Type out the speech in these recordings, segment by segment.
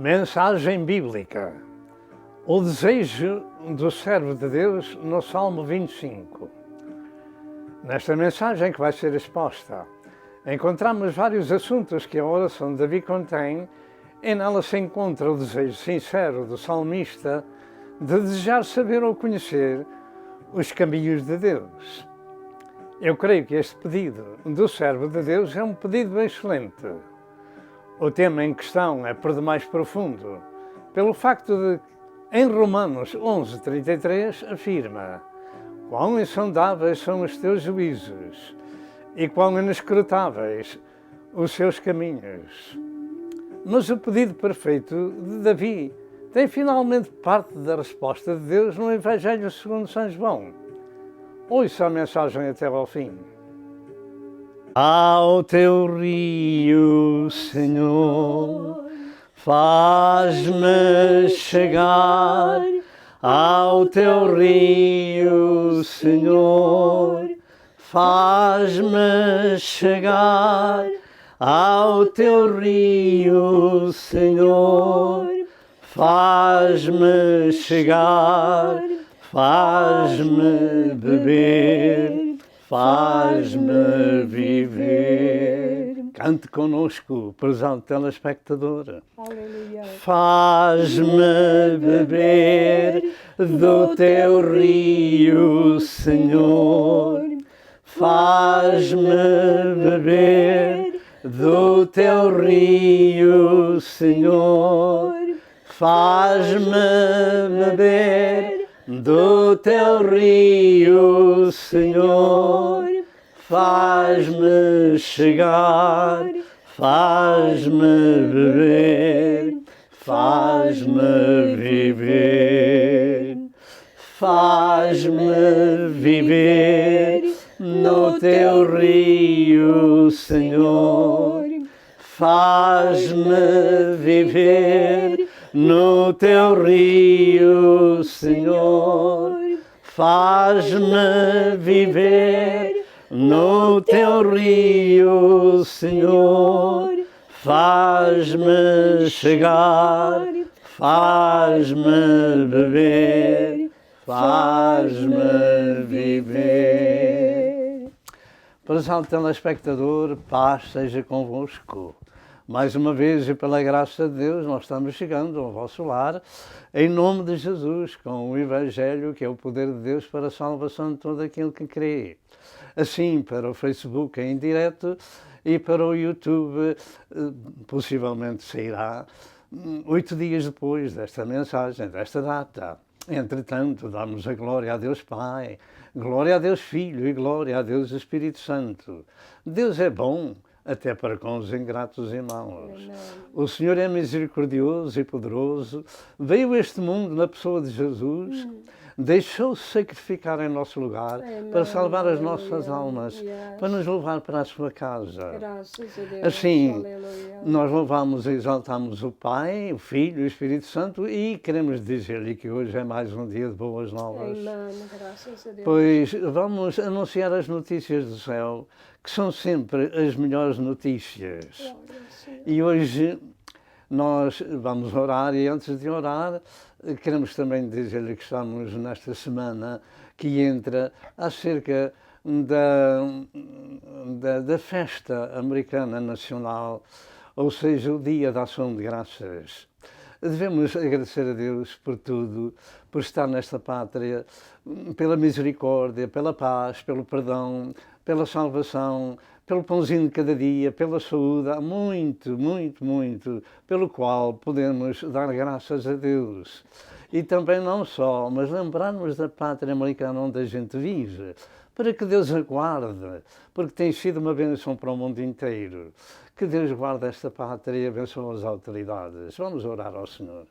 Mensagem bíblica. O desejo do servo de Deus no Salmo 25. Nesta mensagem que vai ser exposta, encontramos vários assuntos que a oração de Davi contém e nela se encontra o desejo sincero do salmista de desejar saber ou conhecer os caminhos de Deus. Eu creio que este pedido do servo de Deus é um pedido excelente. O tema em questão é por demais profundo, pelo facto de, em Romanos 11:33, afirma: quão insondáveis são os teus juízos e quão inescrutáveis os seus caminhos. Mas o pedido perfeito de Davi tem finalmente parte da resposta de Deus no Evangelho segundo São João. Ouça a mensagem até ao fim. Ao teu rio, Senhor, faz-me chegar. Ao teu rio, Senhor, faz-me chegar. Ao teu rio, Senhor, faz-me chegar. Faz-me beber, faz-me viver. Cante conosco, prezado telespectador. Aleluia. Faz-me beber do teu rio, Senhor. Faz-me beber do teu rio, Senhor. Faz-me beber do teu rio, Senhor, faz-me chegar, faz-me beber, faz-me viver. Faz-me viver no teu rio, Senhor, faz-me viver no teu rio, Senhor, faz-me viver no teu rio, Senhor, faz-me chegar, faz-me beber, faz-me viver. Prezado telespectador, paz seja convosco. Mais uma vez e pela graça de Deus nós estamos chegando ao vosso lar em nome de Jesus com o Evangelho que é o poder de Deus para a salvação de todo aquele que crê. Assim para o Facebook em direto e para o YouTube possivelmente sairá 8 dias depois desta mensagem, desta data. Entretanto, damos a glória a Deus Pai, glória a Deus Filho e glória a Deus Espírito Santo. Deus é bom até para com os ingratos irmãos. Amém. O Senhor é misericordioso e poderoso, veio a este mundo na pessoa de Jesus, deixou-se sacrificar em nosso lugar. Amém. Para salvar as nossas almas, para nos levar para a sua casa. Graças a Deus. Assim, Aleluia. nós louvamos e exaltamos o Pai, o Filho e o Espírito Santo e queremos dizer-lhe que hoje é mais um dia de boas novas. Amém. Graças a Deus. Pois vamos anunciar as notícias do céu, que são sempre as melhores notícias. E hoje nós vamos orar e antes de orar queremos também dizer-lhe que estamos nesta semana que entra acerca da festa americana nacional, ou seja, o Dia da Ação de Graças. Devemos agradecer a Deus por tudo, por estar nesta pátria, pela misericórdia, pela paz, pelo perdão, pela salvação, pelo pãozinho de cada dia, pela saúde, há muito, muito, muito, pelo qual podemos dar graças a Deus. E também não só, mas lembrar-nos da pátria americana onde a gente vive, para que Deus a guarde, porque tem sido uma bênção para o mundo inteiro. Que Deus guarde esta pátria e abençoe as autoridades. Vamos orar ao Senhor.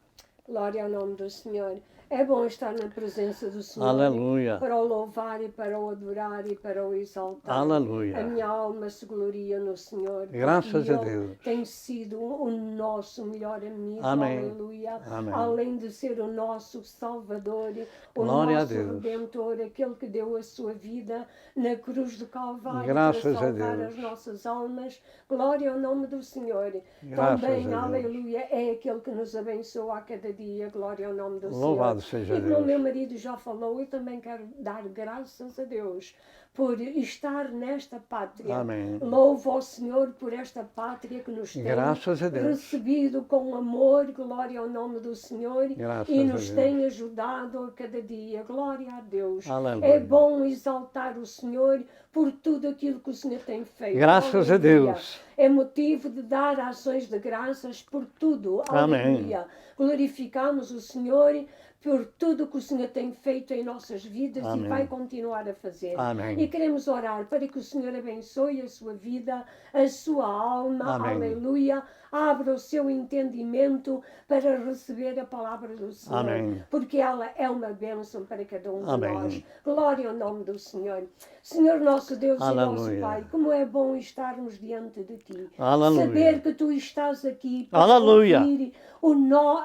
Glória ao nome do Senhor. É bom estar na presença do Senhor. Aleluia. Para o louvar e para o adorar e para o exaltar. Aleluia. A minha alma se gloria no Senhor. Graças porque a Deus. Ele tem sido o nosso melhor amigo. Amém. Aleluia. Amém. Além de ser o nosso Salvador, o Glória a nosso Deus. Redentor, aquele que deu a sua vida na cruz do Calvário Graças para a salvar Deus. as nossas almas. Glória ao nome do Senhor. Graças Também, a Deus. aleluia, é aquele que nos abençoa a cada dia. Glória ao nome do Louvado Senhor. seja E como Deus. o meu marido já falou, eu também quero dar graças a Deus por estar nesta pátria. Amém. Louvo ao Senhor por esta pátria que nos tem Graças a Deus. recebido com amor. Glória ao nome do Senhor. Graças E a nos Deus. tem ajudado a cada dia. Glória a Deus. Aleluia. É bom exaltar o Senhor por tudo aquilo que o Senhor tem feito. Graças a Aleluia. Deus. É motivo de dar ações de graças por tudo. Amém. Aleluia. Glorificamos o Senhor por tudo que o Senhor tem feito em nossas vidas Amém. e vai continuar a fazer. Amém. E queremos orar para que o Senhor abençoe a sua vida, a sua alma. Amém. Aleluia. Abra o seu entendimento para receber a palavra do Senhor. Amém. Porque ela é uma bênção para cada um de Amém. nós. Glória ao nome do Senhor. Senhor nosso Deus e nosso Aleluia. Pai, como é bom estarmos diante de Ti. Aleluia. Saber que Tu estás aqui para Aleluia. ouvir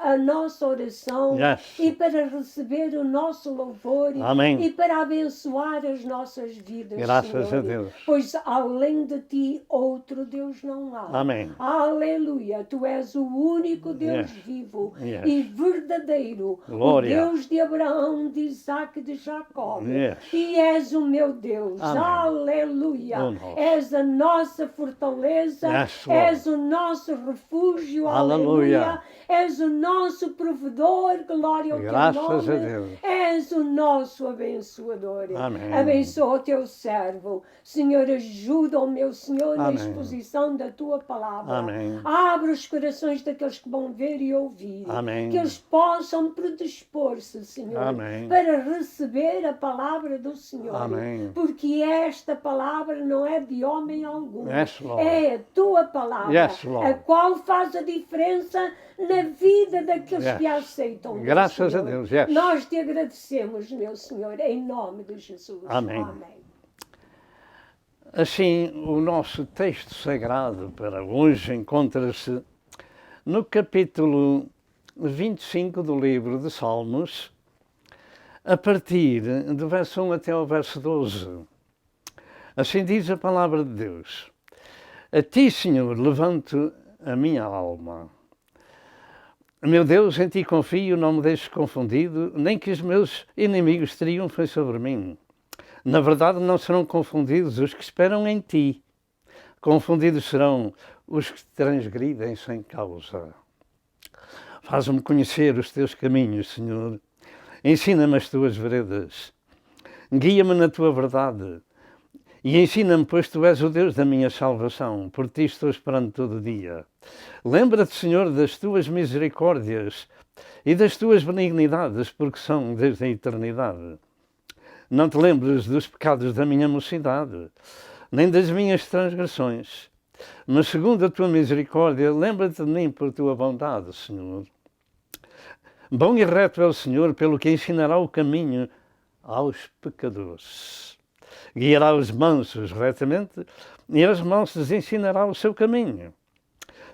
a nossa oração Yes. e para receber o nosso louvor Amém. e para abençoar as nossas vidas, Graças Senhor. a Deus. Pois além de Ti, outro Deus não há. Amém. Aleluia. Tu és o único Deus Yes. vivo Yes. e verdadeiro. Glória. O Deus de Abraão, de Isaac e de Jacó. Yes. E és o meu Deus. Amém. Aleluia. Oh, nosso. És a nossa fortaleza. Yes, Lord. És o nosso refúgio. Aleluia. Aleluia. És o nosso provedor. Glória ao Graças teu nome. a Deus. És o nosso abençoador. Amém. Abençoa o teu servo. Senhor, ajuda o meu Senhor na Amém. exposição da tua palavra. Amém. Abre os corações daqueles que vão ver e ouvir. Amém. Que eles possam predispor-se, Senhor, Amém. para receber a palavra do Senhor. Amém. Porque esta palavra não é de homem algum. Yes, Lord. É a tua palavra, Yes, Lord. a qual faz a diferença na vida daqueles Yes. que a aceitam. meu Graças a Senhor. Deus, yes. Nós te agradecemos, meu Senhor, em nome de Jesus. Amém. Amém. Assim, o nosso texto sagrado para hoje encontra-se no capítulo 25 do livro de Salmos, a partir do verso 1 até ao verso 12. Assim diz a palavra de Deus: A ti, Senhor, levanto a minha alma. Meu Deus, em ti confio, não me deixes confundido, nem que os meus inimigos triunfem sobre mim. Na verdade, não serão confundidos os que esperam em ti. Confundidos serão os que transgridem sem causa. Faz-me conhecer os teus caminhos, Senhor. Ensina-me as tuas veredas. Guia-me na tua verdade. E ensina-me, pois tu és o Deus da minha salvação. Por ti estou esperando todo o dia. Lembra-te, Senhor, das tuas misericórdias e das tuas benignidades, porque são desde a eternidade. Não te lembres dos pecados da minha mocidade, nem das minhas transgressões. Mas segundo a tua misericórdia, lembra-te de mim por tua bondade, Senhor. Bom e reto é o Senhor, pelo que ensinará o caminho aos pecadores. Guiará os mansos retamente, e aos mansos ensinará o seu caminho.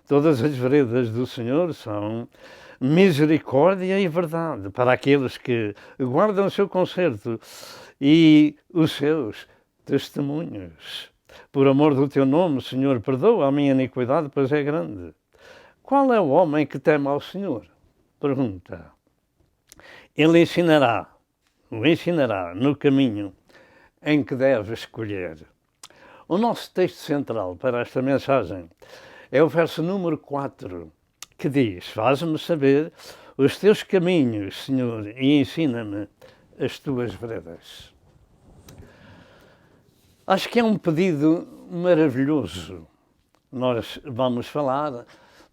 Todas as veredas do Senhor são misericórdia e verdade para aqueles que guardam o seu concerto e os seus testemunhos. Por amor do teu nome, Senhor, perdoa a minha iniquidade, pois é grande. Qual é o homem que teme ao Senhor? Pergunta. Ele o ensinará no caminho em que deve escolher. O nosso texto central para esta mensagem é o verso número 4, que diz: Faz-me saber os teus caminhos, Senhor, e ensina-me as tuas veredas. Acho que é um pedido maravilhoso. Nós vamos falar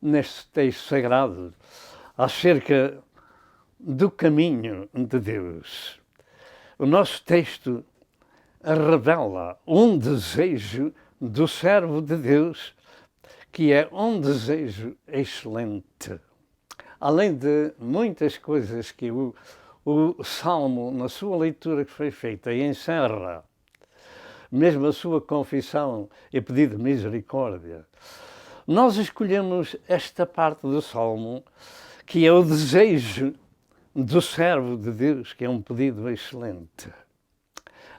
neste texto sagrado acerca do caminho de Deus. O nosso texto revela um desejo do servo de Deus, que é um desejo excelente. Além de muitas coisas que o o Salmo, na sua leitura que foi feita, e encerra mesmo a sua confissão e pedido de misericórdia, nós escolhemos esta parte do Salmo, que é o desejo do servo de Deus, que é um pedido excelente.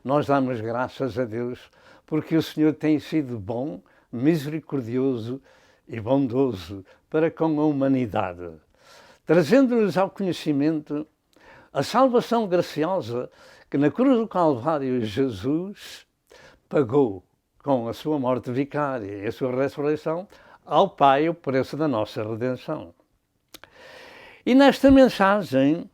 Nós damos graças a Deus porque o Senhor tem sido bom, misericordioso e bondoso para com a humanidade, trazendo-nos ao conhecimento a salvação graciosa que na cruz do Calvário Jesus pagou com a sua morte vicária e a sua ressurreição ao Pai o preço da nossa redenção. E nesta mensagem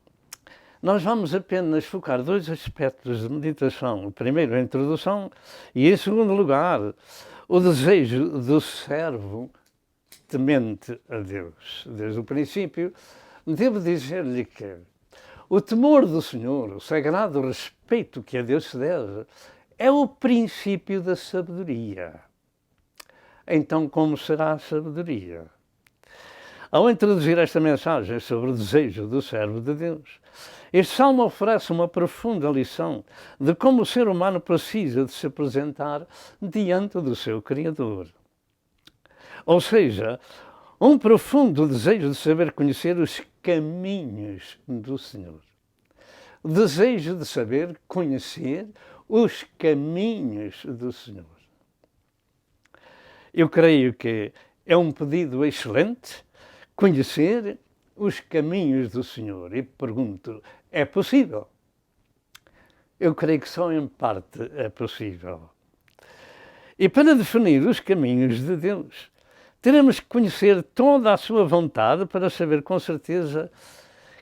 nós vamos apenas focar dois aspectos de meditação. O primeiro, a introdução, e em segundo lugar, o desejo do servo temente a Deus. Desde o princípio, devo dizer-lhe que o temor do Senhor, o sagrado respeito que a Deus se deve, é o princípio da sabedoria. Então, como será a sabedoria? Ao introduzir esta mensagem sobre o desejo do servo de Deus, este salmo oferece uma profunda lição de como o ser humano precisa de se apresentar diante do seu Criador. Ou seja, um profundo desejo de saber conhecer os caminhos do Senhor. O desejo de saber conhecer os caminhos do Senhor. Eu creio que é um pedido excelente conhecer os caminhos do Senhor. E pergunto, é possível? Eu creio que só em parte é possível. E para definir os caminhos de Deus, teremos que conhecer toda a sua vontade para saber com certeza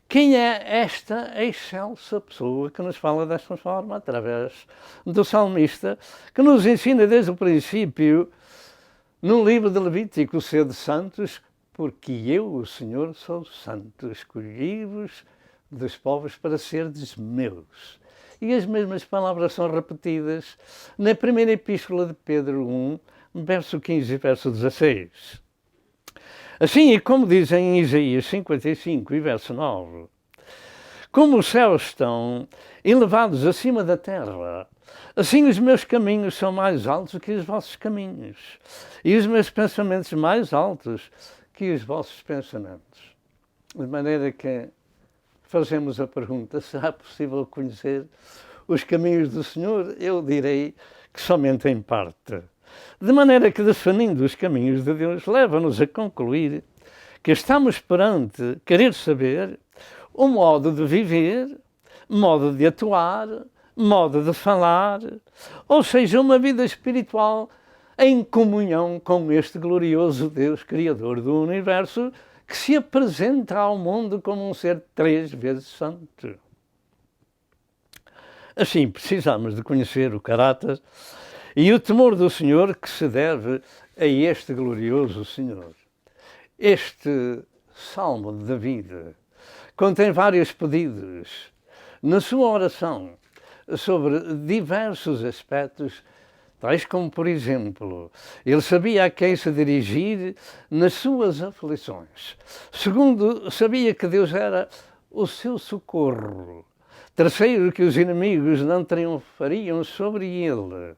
quem é esta excelsa pessoa que nos fala desta forma, através do salmista, que nos ensina desde o princípio, no livro de Levítico, sede santos, porque eu, o Senhor, sou santo, escolhi-vos dos povos para serdes meus. E as mesmas palavras são repetidas na primeira epístola de Pedro 1, verso 15 e verso 16. Assim, e como dizem em Isaías 55 e verso 9, como os céus estão elevados acima da terra, assim os meus caminhos são mais altos que os vossos caminhos, e os meus pensamentos mais altos que os vossos pensamentos. De maneira que fazemos a pergunta, será possível conhecer os caminhos do Senhor? Eu direi que somente em parte. De maneira que, definindo os caminhos de Deus, leva-nos a concluir que estamos perante querer saber o modo de viver, modo de atuar, modo de falar, ou seja, uma vida espiritual em comunhão com este glorioso Deus, Criador do Universo, que se apresenta ao mundo como um ser 3 vezes santo. Assim, precisamos de conhecer o caráter e o temor do Senhor que se deve a este glorioso Senhor. Este Salmo de David contém vários pedidos na sua oração sobre diversos aspectos, tais como, por exemplo, ele sabia a quem se dirigir nas suas aflições. Segundo, sabia que Deus era o seu socorro. Terceiro, que os inimigos não triunfariam sobre ele.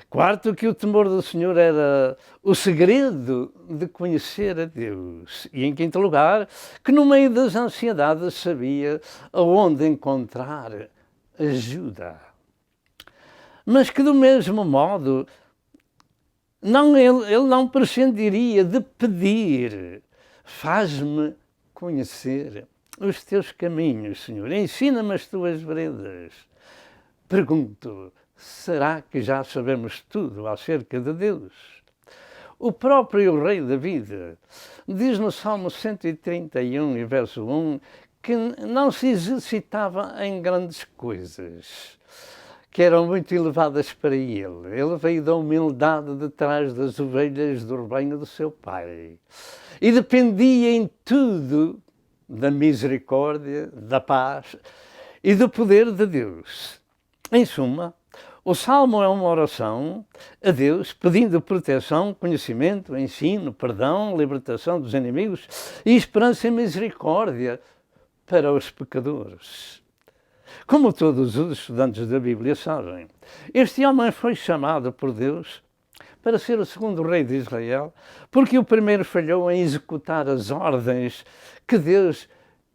Quarto, que o temor do Senhor era o segredo de conhecer a Deus. E em quinto lugar, que no meio das ansiedades sabia aonde encontrar ajuda. Mas que do mesmo modo, ele não prescindiria de pedir: faz-me conhecer os teus caminhos, Senhor, ensina-me as tuas veredas. Pergunto, será que já sabemos tudo acerca de Deus? O próprio rei David diz no Salmo 131 e verso 1 que não se exercitava em grandes coisas, que eram muito elevadas para ele. Ele veio da humildade de trás das ovelhas do rebanho do seu pai e dependia em tudo da misericórdia, da paz e do poder de Deus. Em suma, o Salmo é uma oração a Deus pedindo proteção, conhecimento, ensino, perdão, libertação dos inimigos e esperança e misericórdia para os pecadores. Como todos os estudantes da Bíblia sabem, este homem foi chamado por Deus para ser o segundo rei de Israel, porque o primeiro falhou em executar as ordens que Deus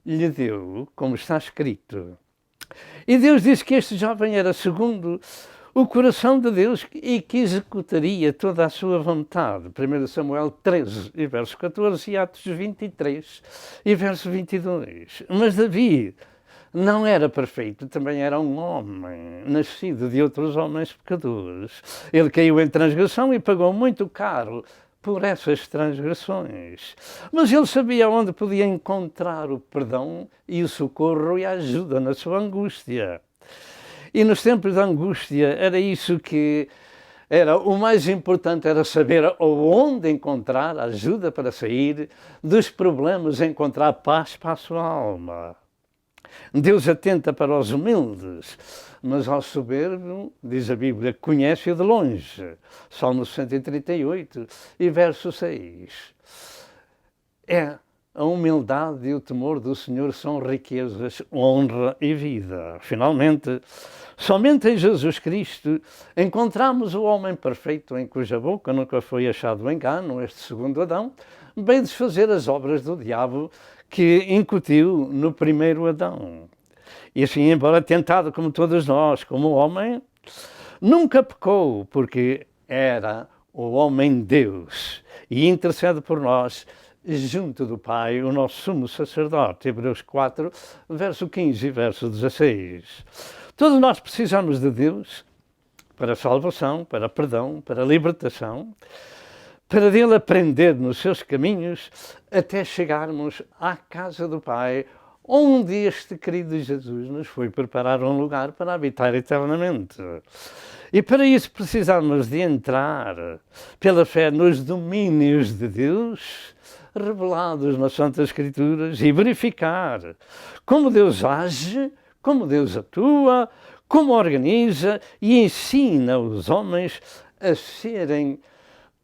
lhe deu, como está escrito. E Deus disse que este jovem era segundo o coração de Deus e que executaria toda a sua vontade. 1 Samuel 13, e verso 14, e Atos 23, e verso 22. Mas Davi não era perfeito, também era um homem, nascido de outros homens pecadores. Ele caiu em transgressão e pagou muito caro por essas transgressões. Mas ele sabia onde podia encontrar o perdão e o socorro e a ajuda na sua angústia. E nos tempos de angústia era isso que era o mais importante, era saber onde encontrar ajuda para sair dos problemas, encontrar paz para a sua alma. Deus atenta para os humildes, mas ao soberbo, diz a Bíblia, conhece-o de longe. Salmo 138 e verso 6. A humildade e o temor do Senhor são riquezas, honra e vida. Finalmente, somente em Jesus Cristo encontramos o homem perfeito em cuja boca nunca foi achado engano, este segundo Adão, bem desfazer as obras do diabo que incutiu no primeiro Adão. E assim, embora tentado como todos nós, como homem, nunca pecou, porque era o homem Deus e intercede por nós junto do Pai, o nosso sumo sacerdote. Hebreus 4, verso 15 e verso 16. Todos nós precisamos de Deus para a salvação, para perdão, para a libertação, para dele aprender nos seus caminhos até chegarmos à casa do Pai, onde este querido Jesus nos foi preparar um lugar para habitar eternamente. E para isso precisamos de entrar pela fé nos domínios de Deus, revelados nas Santas Escrituras, e verificar como Deus age, como Deus atua, como organiza e ensina os homens a serem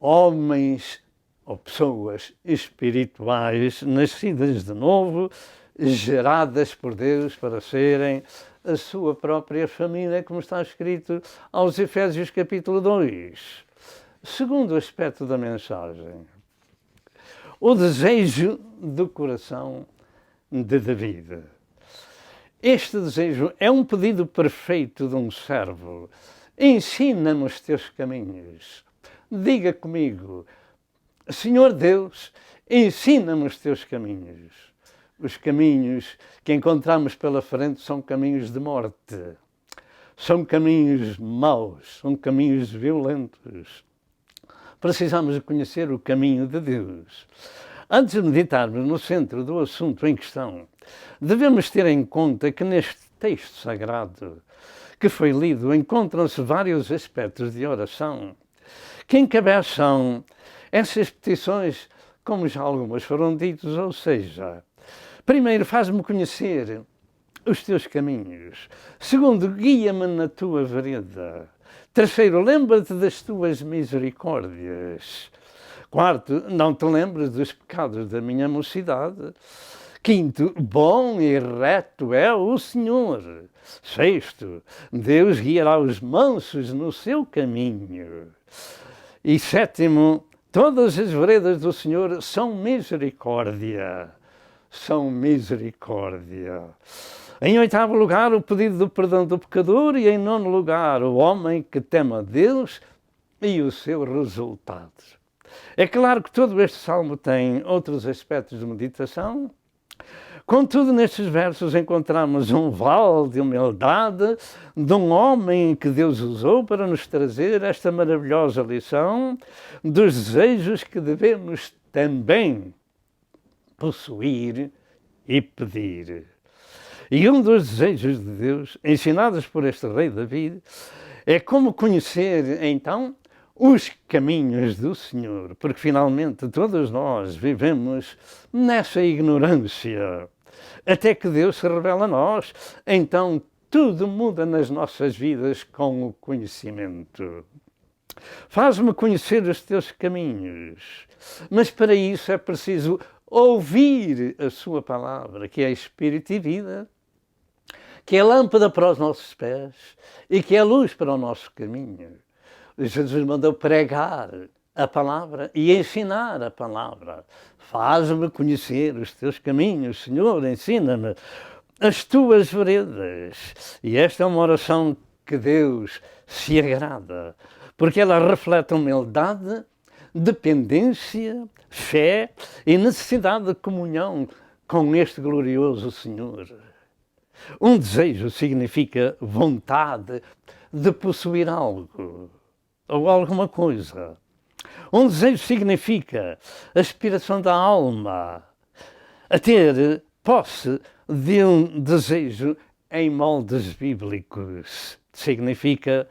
homens ou pessoas espirituais, nascidas de novo, geradas por Deus para serem a sua própria família, como está escrito aos Efésios capítulo 2. Segundo aspecto da mensagem, o desejo do coração de David. Este desejo é um pedido perfeito de um servo. Ensina-me os teus caminhos. Diga comigo, Senhor Deus, ensina-me os teus caminhos. Os caminhos que encontramos pela frente são caminhos de morte. São caminhos maus, são caminhos violentos. Precisamos de conhecer o caminho de Deus. Antes de meditarmos no centro do assunto em questão, devemos ter em conta que neste texto sagrado que foi lido encontram-se vários aspectos de oração que encabeçam essas petições, como já algumas foram ditas, ou seja, primeiro, faz-me conhecer os teus caminhos. Segundo, guia-me na tua vereda. Terceiro, lembra-te das tuas misericórdias. Quarto, não te lembres dos pecados da minha mocidade. Quinto, bom e reto é o Senhor. Sexto, Deus guiará os mansos no seu caminho. E sétimo, todas as veredas do Senhor são misericórdia. São misericórdia. Em oitavo lugar, o pedido do perdão do pecador. E em nono lugar, o homem que teme a Deus e o seu resultado. É claro que todo este salmo tem outros aspectos de meditação. Contudo, nestes versos encontramos um vale de humildade de um homem que Deus usou para nos trazer esta maravilhosa lição dos desejos que devemos também possuir e pedir. E um dos desejos de Deus, ensinados por este rei David, é como conhecer, então, os caminhos do Senhor, porque finalmente todos nós vivemos nessa ignorância, até que Deus se revela a nós, então tudo muda nas nossas vidas com o conhecimento. Faz-me conhecer os teus caminhos, mas para isso é preciso ouvir a sua palavra, que é Espírito e vida, que é lâmpada para os nossos pés e que é luz para o nosso caminho. Jesus mandou pregar a palavra e ensinar a palavra. Faz-me conhecer os teus caminhos, Senhor, ensina-me as tuas veredas. E esta é uma oração que Deus se agrada, porque ela reflete humildade, dependência, fé e necessidade de comunhão com este glorioso Senhor. Um desejo significa vontade de possuir algo ou alguma coisa. Um desejo significa aspiração da alma a ter posse de um desejo em moldes bíblicos. Significa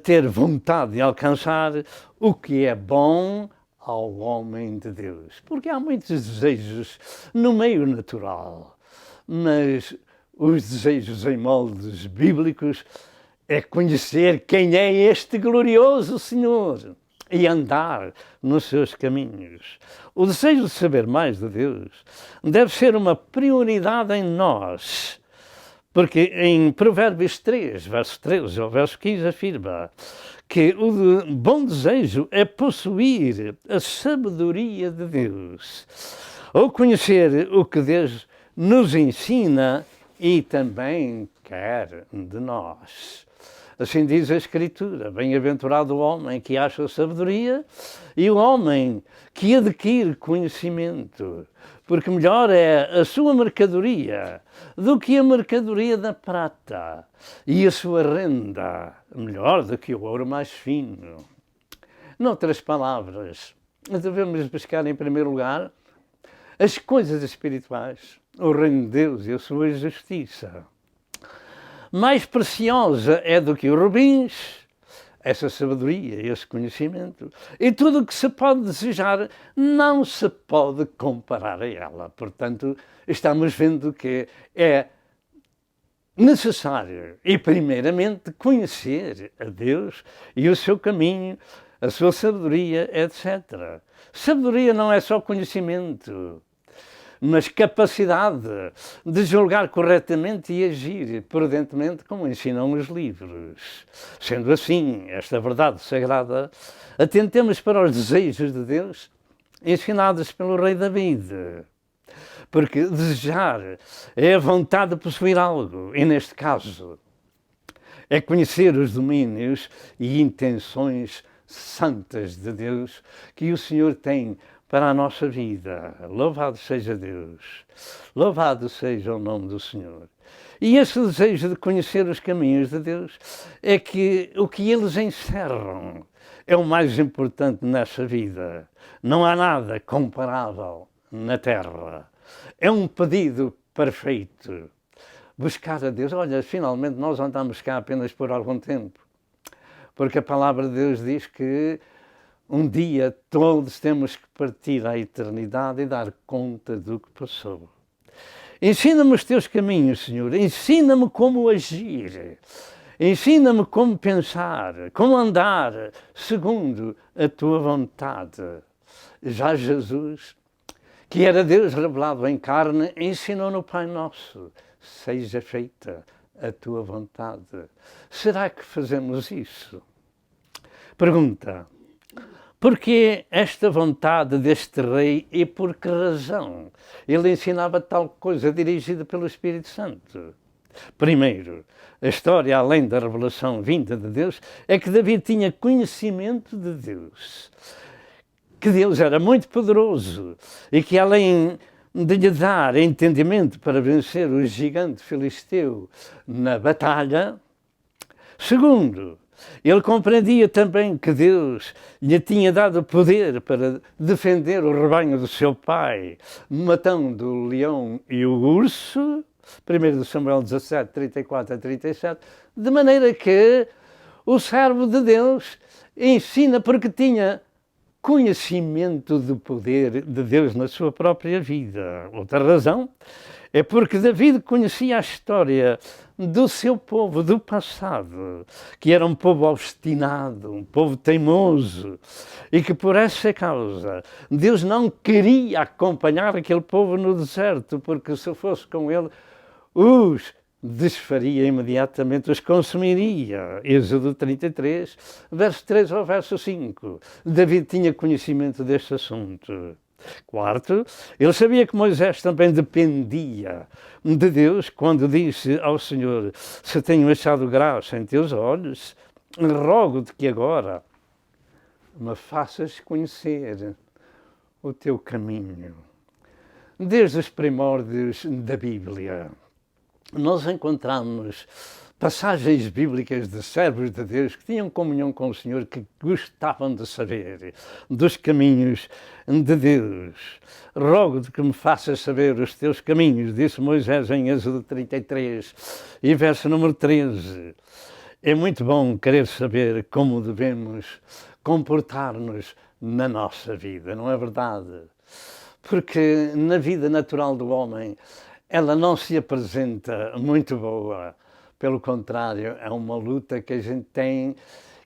ter vontade de alcançar o que é bom ao homem de Deus. Porque há muitos desejos no meio natural, mas os desejos em moldes bíblicos é conhecer quem é este glorioso Senhor e andar nos seus caminhos. O desejo de saber mais de Deus deve ser uma prioridade em nós, porque em Provérbios 3, verso 13 ao verso 15, afirma que o bom desejo é possuir a sabedoria de Deus, ou conhecer o que Deus nos ensina e também quer de nós. Assim diz a Escritura: bem-aventurado o homem que acha sabedoria e o homem que adquire conhecimento, porque melhor é a sua mercadoria do que a mercadoria da prata, e a sua renda melhor do que o ouro mais fino. Noutras palavras, devemos buscar em primeiro lugar as coisas espirituais, o reino de Deus e a sua justiça. Mais preciosa é do que os rubins, essa sabedoria, esse conhecimento, e tudo o que se pode desejar não se pode comparar a ela. Portanto, estamos vendo que é necessário, e primeiramente, conhecer a Deus e o seu caminho, a sua sabedoria, etc. Sabedoria não é só conhecimento, mas capacidade de julgar corretamente e agir prudentemente como ensinam os livros. Sendo assim, esta verdade sagrada, atentemos para os desejos de Deus ensinados pelo rei David. Porque desejar é a vontade de possuir algo, e neste caso é conhecer os domínios e intenções santas de Deus que o Senhor tem para a nossa vida. Louvado seja Deus, louvado seja o nome do Senhor. E esse desejo de conhecer os caminhos de Deus é que o que eles encerram é o mais importante nessa vida. Não há nada comparável na terra. É um pedido perfeito. Buscar a Deus. Olha, finalmente nós andamos cá apenas por algum tempo, porque a palavra de Deus diz que um dia todos temos que partir à eternidade e dar conta do que passou. Ensina-me os teus caminhos, Senhor. Ensina-me como agir. Ensina-me como pensar, como andar segundo a tua vontade. Já Jesus, que era Deus revelado em carne, ensinou no Pai Nosso: seja feita a tua vontade. Será que fazemos isso? Pergunta: porquê esta vontade deste rei e por que razão ele ensinava tal coisa dirigida pelo Espírito Santo? Primeiro, a história, além da revelação vinda de Deus, é que David tinha conhecimento de Deus, que Deus era muito poderoso e que, além de lhe dar entendimento para vencer o gigante filisteu na batalha, segundo, ele compreendia também que Deus lhe tinha dado poder para defender o rebanho do seu pai, matando o leão e o urso, 1 Samuel 17, 34 a 37, de maneira que o servo de Deus ensina porque tinha conhecimento do poder de Deus na sua própria vida. Outra razão é porque David conhecia a história do seu povo, do passado, que era um povo obstinado, um povo teimoso, e que por essa causa Deus não queria acompanhar aquele povo no deserto, porque se fosse com ele, os desfaria imediatamente, os consumiria. Êxodo 33, verso 3 ao verso 5. David tinha conhecimento deste assunto. Quarto, ele sabia que Moisés também dependia de Deus quando disse ao Senhor: se tenho achado graça em teus olhos, rogo-te que agora me faças conhecer o teu caminho. Desde os primórdios da Bíblia, nós encontramos passagens bíblicas de servos de Deus que tinham comunhão com o Senhor, que gostavam de saber dos caminhos de Deus. Rogo-te que me faças saber os teus caminhos, disse Moisés em Êxodo 33 e verso número 13. É muito bom querer saber como devemos comportar-nos na nossa vida, não é verdade? Porque na vida natural do homem, ela não se apresenta muito boa. Pelo contrário, é uma luta que a gente tem,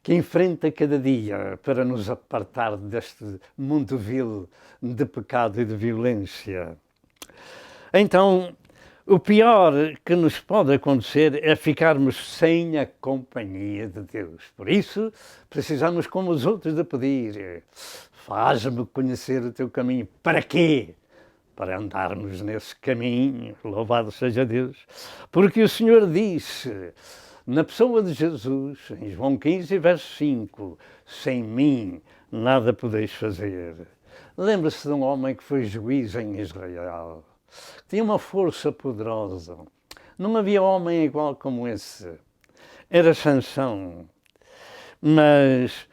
que enfrenta cada dia para nos apartar deste mundo vil de pecado e de violência. Então, o pior que nos pode acontecer é ficarmos sem a companhia de Deus. Por isso, precisamos, como os outros, de pedir: faz-me conhecer o teu caminho. Para quê? Para andarmos nesse caminho, louvado seja Deus, porque o Senhor disse, na pessoa de Jesus, em João 15, verso 5, sem mim nada podeis fazer. Lembra-se de um homem que foi juiz em Israel, tinha uma força poderosa, não havia homem igual como esse, era Sansão, mas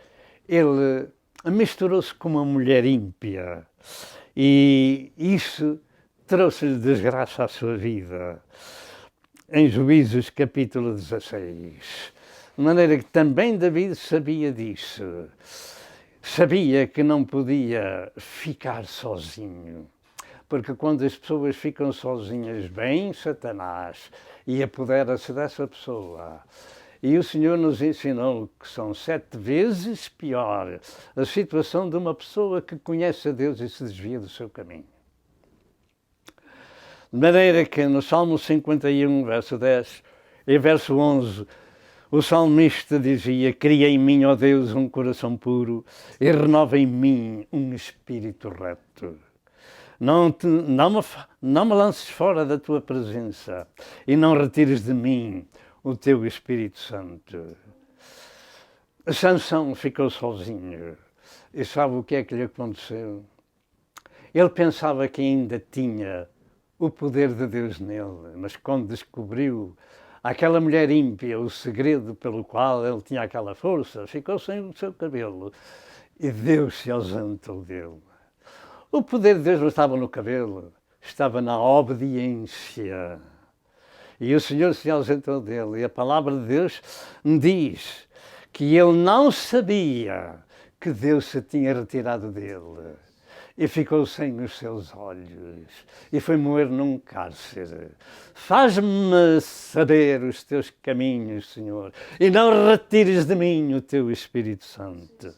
ele misturou-se com uma mulher ímpia, e isso trouxe-lhe desgraça à sua vida. Em Juízes capítulo 16. De maneira que também David sabia disso. Sabia que não podia ficar sozinho. Porque quando as pessoas ficam sozinhas, vem Satanás e apodera-se dessa pessoa. E o Senhor nos ensinou que são 7 vezes pior a situação de uma pessoa que conhece a Deus e se desvia do seu caminho. De maneira que no Salmo 51, verso 10 e verso 11, o salmista dizia: cria em mim, ó Deus, um coração puro e renova em mim um espírito reto. Não me lances fora da tua presença e não retires de mim o teu Espírito Santo. Sansão ficou sozinho. E sabe o que é que lhe aconteceu? Ele pensava que ainda tinha o poder de Deus nele, mas quando descobriu aquela mulher ímpia, o segredo pelo qual ele tinha aquela força, ficou sem o seu cabelo e Deus se ausentou dele. O poder de Deus não estava no cabelo, estava na obediência. E o Senhor se ausentou dele. E a palavra de Deus diz que ele não sabia que Deus se tinha retirado dele. E ficou sem os seus olhos. E foi morrer num cárcere. Faz-me saber os teus caminhos, Senhor. E não retires de mim o teu Espírito Santo.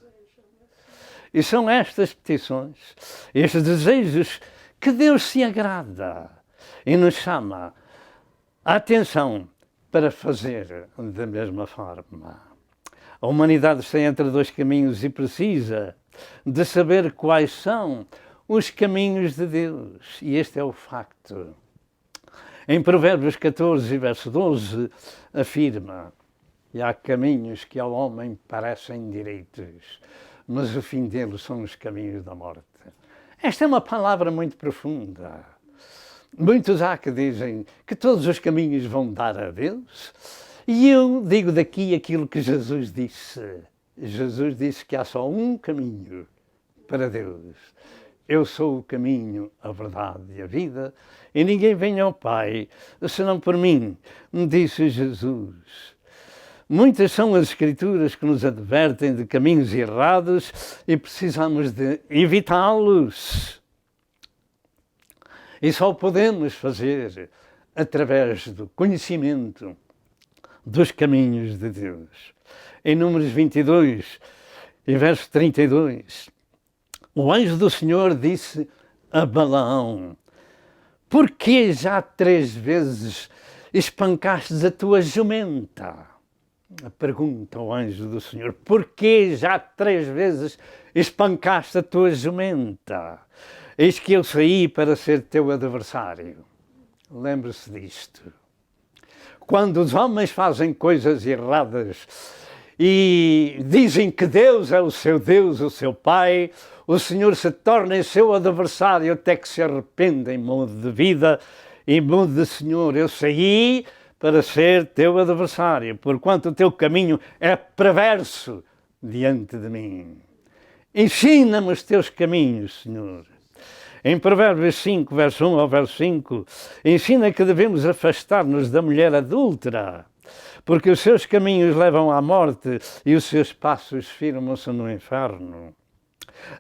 E são estas petições, estes desejos que Deus se agrada e nos chama a atenção para fazer da mesma forma. A humanidade está entre 2 caminhos e precisa de saber quais são os caminhos de Deus. E este é o facto. Em Provérbios 14, verso 12, afirma: e há caminhos que ao homem parecem direitos, mas o fim deles são os caminhos da morte. Esta é uma palavra muito profunda. Muitos há que dizem que todos os caminhos vão dar a Deus, e eu digo daqui aquilo que Jesus disse. Jesus disse que há só um caminho para Deus. Eu sou o caminho, a verdade e a vida, e ninguém vem ao Pai senão por mim, disse Jesus. Muitas são as Escrituras que nos advertem de caminhos errados e precisamos de evitá-los. E só o podemos fazer através do conhecimento dos caminhos de Deus. Em Números 22, e verso 32, o anjo do Senhor disse a Balaão: por que já 3 vezes espancaste a tua jumenta. Pergunta ao anjo do Senhor: porquê já 3 vezes espancaste a tua jumenta? Eis que eu saí para ser teu adversário. Lembre-se disto. Quando os homens fazem coisas erradas e dizem que Deus é o seu Deus, o seu Pai, o Senhor se torna em seu adversário até que se arrependa em modo de vida e mude de Senhor. Eu saí para ser teu adversário, porquanto o teu caminho é perverso diante de mim. Ensina-me os teus caminhos, Senhor. Em Provérbios 5, verso 1 ao verso 5, ensina que devemos afastar-nos da mulher adúltera, porque os seus caminhos levam à morte e os seus passos firmam-se no inferno.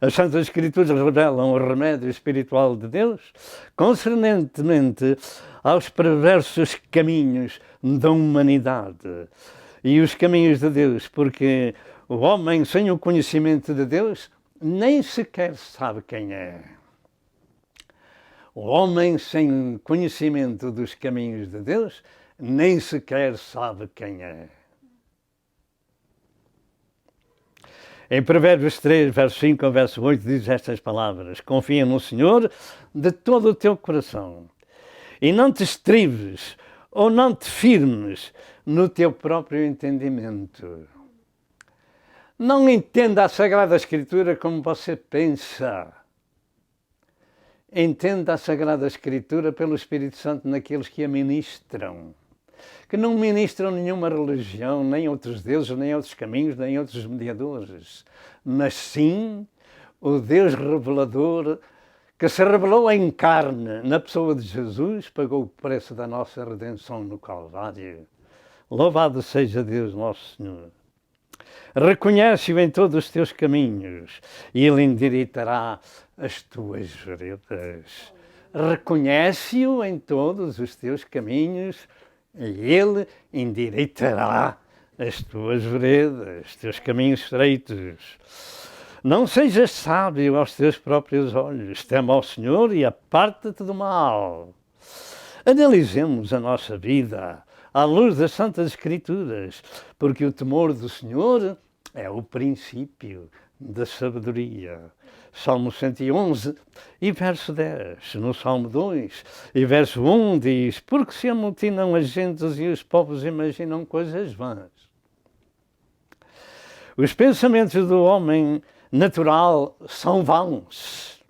As Santas Escrituras revelam o remédio espiritual de Deus concernentemente aos perversos caminhos da humanidade e os caminhos de Deus, porque o homem sem o conhecimento de Deus nem sequer sabe quem é. O homem sem conhecimento dos caminhos de Deus nem sequer sabe quem é. Em Provérbios 3, verso 5 ao verso 8, diz estas palavras: confia no Senhor de todo o teu coração e não te estribes ou não te firmes no teu próprio entendimento. Não entenda a Sagrada Escritura como você pensa. Entenda a Sagrada Escritura pelo Espírito Santo naqueles que a ministram, que não ministram nenhuma religião, nem outros deuses, nem outros caminhos, nem outros mediadores, mas sim o Deus revelador que se revelou em carne na pessoa de Jesus, pagou o preço da nossa redenção no Calvário. Louvado seja Deus nosso Senhor. Reconhece-o em todos os teus caminhos e Ele endireitará as tuas veredas. Reconhece-o em todos os teus caminhos e Ele endireitará as tuas veredas, os teus caminhos estreitos. Não sejas sábio aos teus próprios olhos, teme ao Senhor e aparta-te do mal. Analisemos a nossa vida à luz das Santas Escrituras, porque o temor do Senhor é o princípio da sabedoria. Salmo 111 e verso 10. No Salmo 2 e verso 1 diz: porque se amotinam as gentes e os povos imaginam coisas vãs. Os pensamentos do homem natural são vãos.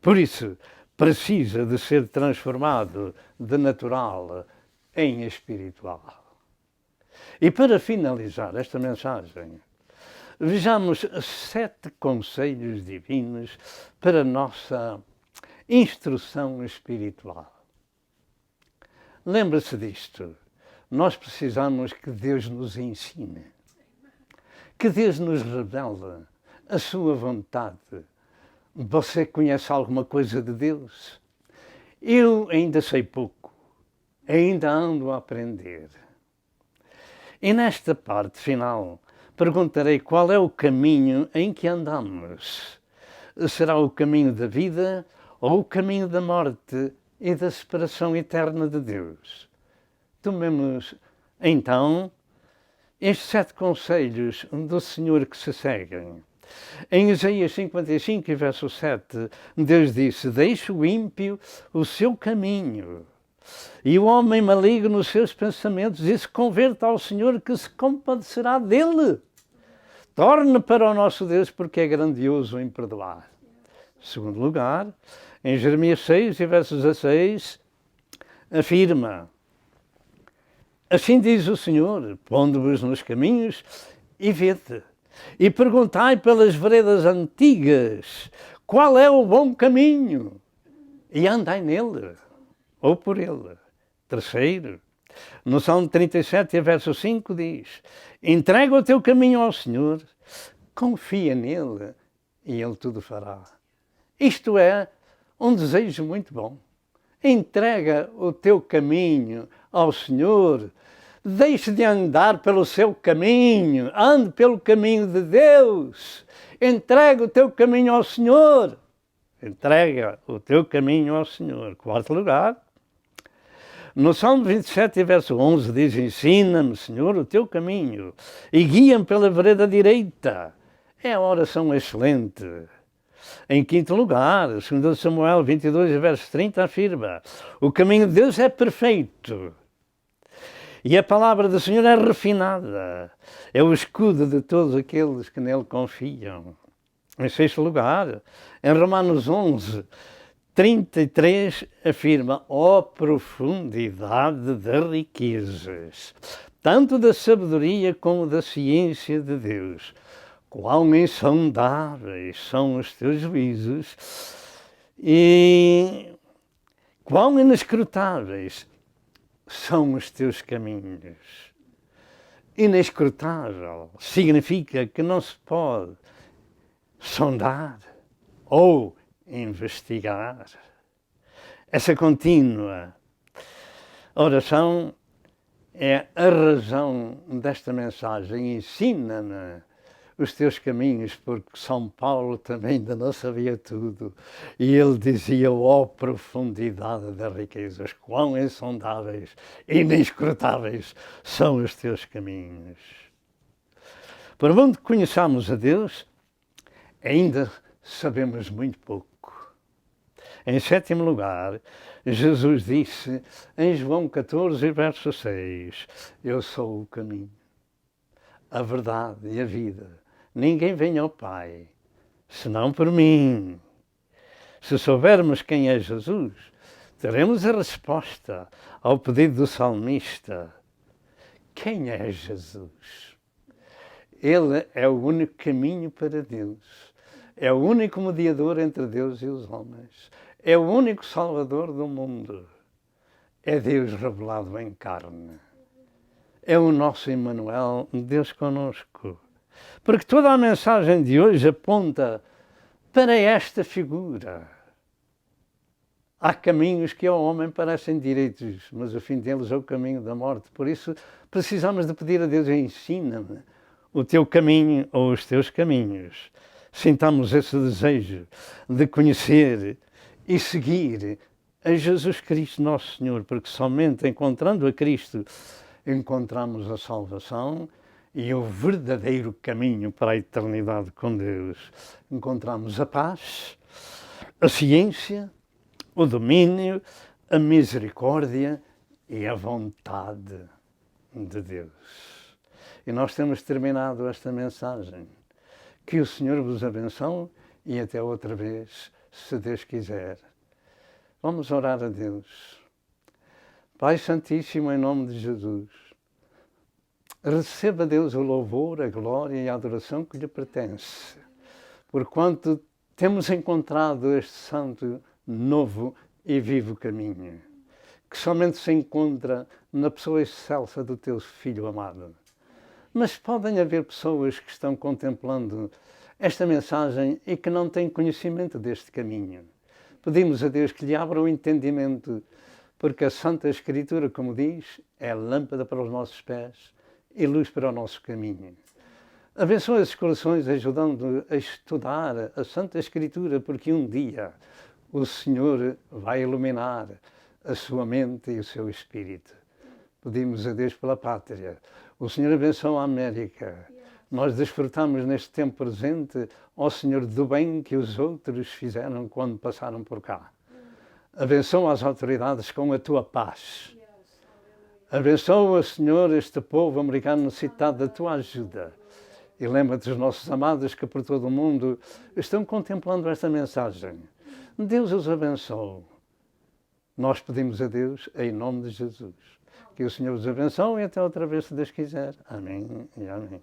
Por isso, precisa de ser transformado de natural em espiritual. E para finalizar esta mensagem, vejamos 7 conselhos divinos para a nossa instrução espiritual. Lembre-se disto. Nós precisamos que Deus nos ensine, que Deus nos revele a sua vontade. Você conhece alguma coisa de Deus? Eu ainda sei pouco, ainda ando a aprender. E nesta parte final, perguntarei qual é o caminho em que andamos. Será o caminho da vida ou o caminho da morte e da separação eterna de Deus? Tomemos, então, estes 7 conselhos do Senhor que se seguem. Em Isaías 55, verso 7, Deus disse: deixe o ímpio o seu caminho e o homem maligno os seus pensamentos e se converta ao Senhor, que se compadecerá dele. Torne para o nosso Deus, porque é grandioso em perdoar. Segundo lugar, em Jeremias 6, verso 16, afirma: assim diz o Senhor, pondo-vos nos caminhos e vede, e perguntai pelas veredas antigas, qual é o bom caminho, e andai nele, ou por ele. Terceiro, no Salmo 37, verso 5 diz: entrega o teu caminho ao Senhor, confia nele e ele tudo fará. Isto é um desejo muito bom. Entrega o teu caminho ao Senhor, deixe de andar pelo seu caminho, ande pelo caminho de Deus. Entrega o teu caminho ao Senhor. Entrega o teu caminho ao Senhor. Quarto lugar, No Salmo 27, verso 11, diz: ensina-me, Senhor, o teu caminho e guia-me pela vereda direita. É a oração excelente. Em quinto lugar, 2 Samuel 22, verso 30, afirma: o caminho de Deus é perfeito e a palavra do Senhor é refinada. É o escudo de todos aqueles que nele confiam. Em sexto lugar, em Romanos 11, 33, afirma: ó profundidade das riquezas, tanto da sabedoria como da ciência de Deus. Quão insondáveis são os teus juízos e quão inescrutáveis são os teus caminhos. Inescrutável significa que não se pode sondar ou investigar. Essa contínua oração é a razão desta mensagem. Ensina-me os teus caminhos, porque São Paulo também ainda não sabia tudo. E ele dizia: ó profundidade das riquezas, quão insondáveis, inescrutáveis são os teus caminhos. Por onde conheçamos a Deus, ainda sabemos muito pouco. Em sétimo lugar, Jesus disse em João 14, verso 6, eu sou o caminho, a verdade e a vida. Ninguém vem ao Pai, senão por mim. Se soubermos quem é Jesus, teremos a resposta ao pedido do salmista. Quem é Jesus? Ele é o único caminho para Deus. É o único mediador entre Deus e os homens. É o único Salvador do mundo. É Deus revelado em carne. É o nosso Emmanuel, Deus conosco. Porque toda a mensagem de hoje aponta para esta figura. Há caminhos que ao homem parecem direitos, mas o fim deles é o caminho da morte. Por isso precisamos de pedir a Deus: ensina-me o teu caminho ou os teus caminhos. Sintamos esse desejo de conhecer e seguir a Jesus Cristo, nosso Senhor, porque somente encontrando a Cristo encontramos a salvação e o verdadeiro caminho para a eternidade com Deus. Encontramos a paz, a ciência, o domínio, a misericórdia e a vontade de Deus. E nós temos terminado esta mensagem. Que o Senhor vos abençoe e até outra vez, se Deus quiser. Vamos orar a Deus. Pai Santíssimo, em nome de Jesus, receba, Deus, o louvor, a glória e a adoração que lhe pertence, porquanto temos encontrado este santo, novo e vivo caminho, que somente se encontra na pessoa excelsa do teu Filho amado. Mas podem haver pessoas que estão contemplando esta mensagem e que não têm conhecimento deste caminho. Pedimos a Deus que lhe abra o entendimento, porque a Santa Escritura, como diz, é lâmpada para os nossos pés e luz para o nosso caminho. Abençoa esses corações ajudando a estudar a Santa Escritura, porque um dia o Senhor vai iluminar a sua mente e o seu espírito. Pedimos a Deus pela pátria. O Senhor abençoa a América. Nós desfrutamos neste tempo presente, ó Senhor, do bem que os outros fizeram quando passaram por cá. Abençoa as autoridades com a tua paz. Abençoa, Senhor, este povo americano necessitado da tua ajuda. E lembra-te dos nossos amados que por todo o mundo estão contemplando esta mensagem. Deus os abençoe. Nós pedimos a Deus em nome de Jesus. Que o Senhor os abençoe e até outra vez, se Deus quiser. Amém e amém.